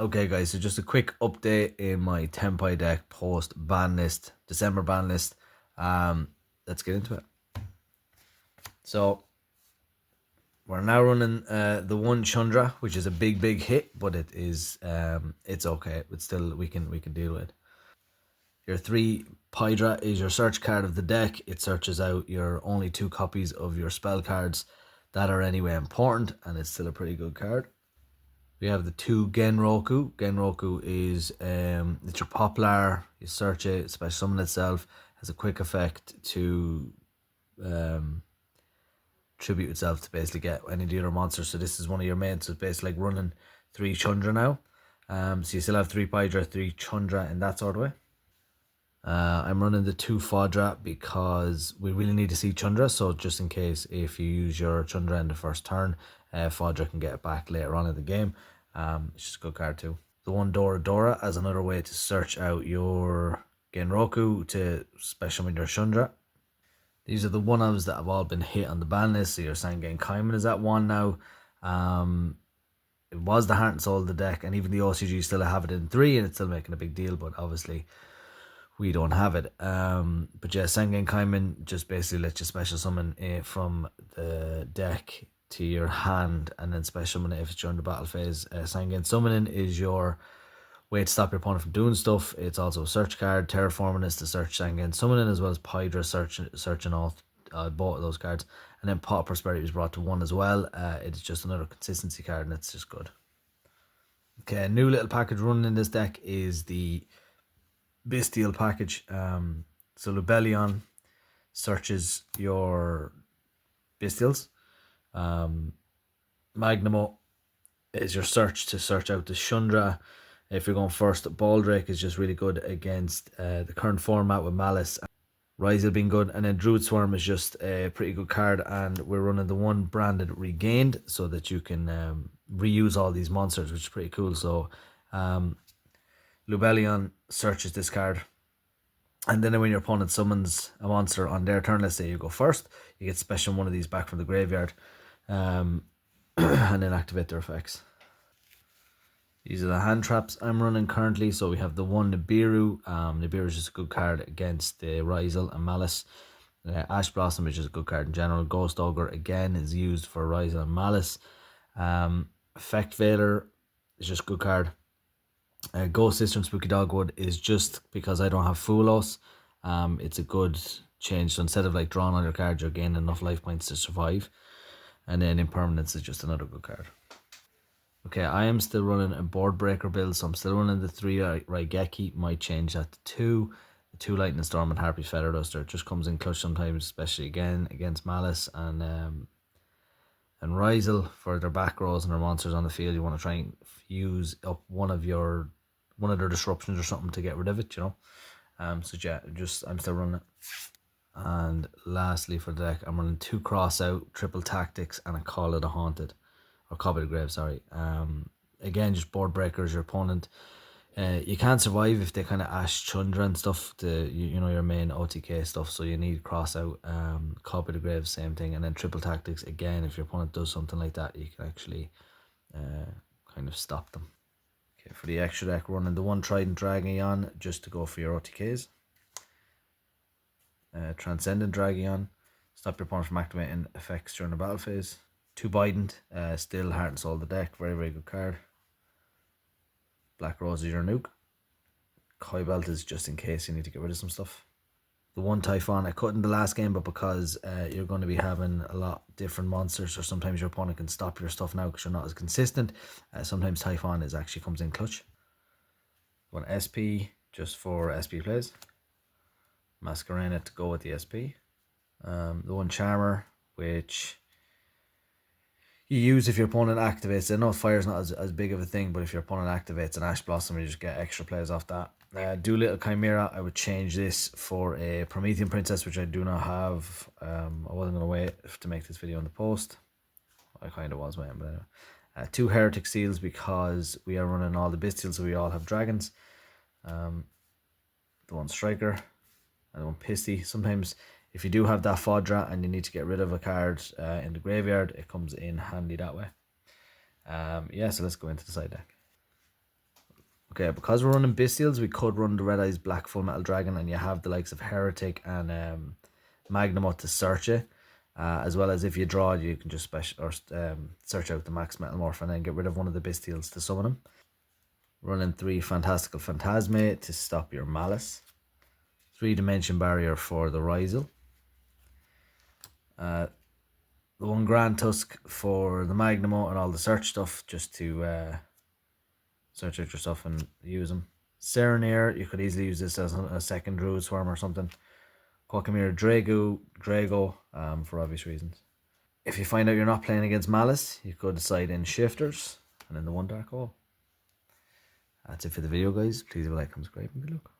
Okay guys, so just a quick update in my Tenpai deck post Banlist, December Banlist. Let's get into it. So we're now running the one Chandra, which is a big hit, but it is it's okay. But still we can deal with it. Your 3 Pydra is your search card of the deck. It searches out your only 2 copies of your spell cards that are anyway important, and it's still a pretty good card. We have the 2 Genroku. Genroku is it's your popular. You search it, special summon itself, has a quick effect to tribute itself to basically get any of the other monsters. So this is one of your main. So it's basically like running 3 Chandra now. So you still have 3 Pydra, 3 Chandra in that sort of way. I'm running the 2 Fodra because we really need to see Chandra, so just in case if you use your Chandra in the first turn, Fodra can get it back later on in the game. It's just a good card too. The 1 Dora as another way to search out your Genroku to special summon your Chandra. These are the 1-ofs that have all been hit on the ban list. So your Sangen Kaiman is at 1 now. It was the Heart and Soul of the deck, and even the OCG still have it in 3, and it's still making a big deal, but obviously we don't have it. But yeah, Sangen Kaiman just basically lets you special summon it from the deck to your hand and then special summon it if it's during the battle phase. Sangen Summoning is your way to stop your opponent from doing stuff. It's also a search card. Terraforming is to search Sangen Summoning, as well as Pydra searching all both of those cards. And then Pot of Prosperity is brought to 1 as well. It's just another consistency card, and it's just good. Okay, a new little package running in this deck is the Bestial package. So Lubellion searches your Bestials. Magnamo is your search to search out the Chandra. If you're going first, Baldrake is just really good against the current format with Malice. Ryzel being good, and then Druid Swarm is just a pretty good card, and we're running the 1 branded Regained so that you can reuse all these monsters, which is pretty cool. So Lubellion searches this card, and then when your opponent summons a monster on their turn, let's say you go first, you get special 1 of these back from the graveyard, and then activate their effects. These are the hand traps I'm running currently. So we have the 1 Nibiru. Nibiru is just a good card against the Ryzel and Malice. Ash Blossom is just a good card in general. Ghost Ogre again is used for Ryzel and Malice. Effect Veiler is just a good card. Ghost Sister and Spooky Dogwood is just because I don't have Fulos. It's a good change. So instead of like drawing on your card, you're gaining enough life points to survive. And then Impermanence is just another good card. Okay, I am still running a board breaker build, so I'm still running the 3 Raigeki. Might change that to 2. The 2 Lightning Storm and Harpy's Feather Duster. It just comes in clutch sometimes, especially again against Malice and Ryzel for their back rows and their monsters on the field. You want to try and use up one of their disruptions or something to get rid of it, you know. So yeah, I'm still running it. And lastly for the deck, I'm running 2 Cross Out, Triple Tactics, and a Call of the Haunted. Or Copy the Grave, sorry. Again, just board breakers. Your opponent, you can't survive if they kind of Ash Chandra and stuff. You know your main OTK stuff. So you need Cross Out, Copy the Grave, same thing, and then Triple Tactics. Again, if your opponent does something like that, you can actually kind of stop them. Okay, for the extra deck, running the 1 Trident Dragonion just to go for your OTKs. Transcendent Dragonion, stop your opponent from activating effects during the battle phase. 2 Bident, still Heart and Soul of the deck, very good card. Black Rose is your nuke. Koi Belt is just in case you need to get rid of some stuff. The 1 Typhon, I cut in the last game, but because you're going to be having a lot different monsters, or sometimes your opponent can stop your stuff now because you're not as consistent, sometimes Typhon actually comes in clutch. 1 SP, just for SP plays. Masquerena to go with the SP. The 1 Charmer, which you use if your opponent activates. I know fire's not as big of a thing, but if your opponent activates an Ash Blossom, you just get extra plays off that. Doolittle Chimera, I would change this for a Promethean Princess, which I do not have. I wasn't going to wait to make this video on the post. I kind of was waiting, but anyway. 2 Heretic Seals because we are running all the Bestials, so we all have dragons. The 1 Striker and the 1 Pisty. Sometimes if you do have that Fodra and you need to get rid of a card in the graveyard, it comes in handy that way. Yeah, so let's go into the side deck. Okay, because we're running Bestials, we could run the Red Eyes Black Full Metal Dragon, and you have the likes of Heretic and Magnamut to search it. As well as if you draw it, you can just search out the Max Metal Morph and then get rid of one of the Bestials to summon them. Running 3 Fantastical Phantasme to stop your Malice. 3 Dimension Barrier for the Rysel. The 1 Grand Tusk for the Magnamut and all the search stuff, just to search out your stuff and use them. Serenir, you could easily use this as a second Druid Swarm or something. Quackmere Drago, for obvious reasons. If you find out you're not playing against Malice, you could decide in Shifters and in the 1 Dark Hole. That's it for the video, guys. Please leave a like, comment, subscribe, and good luck.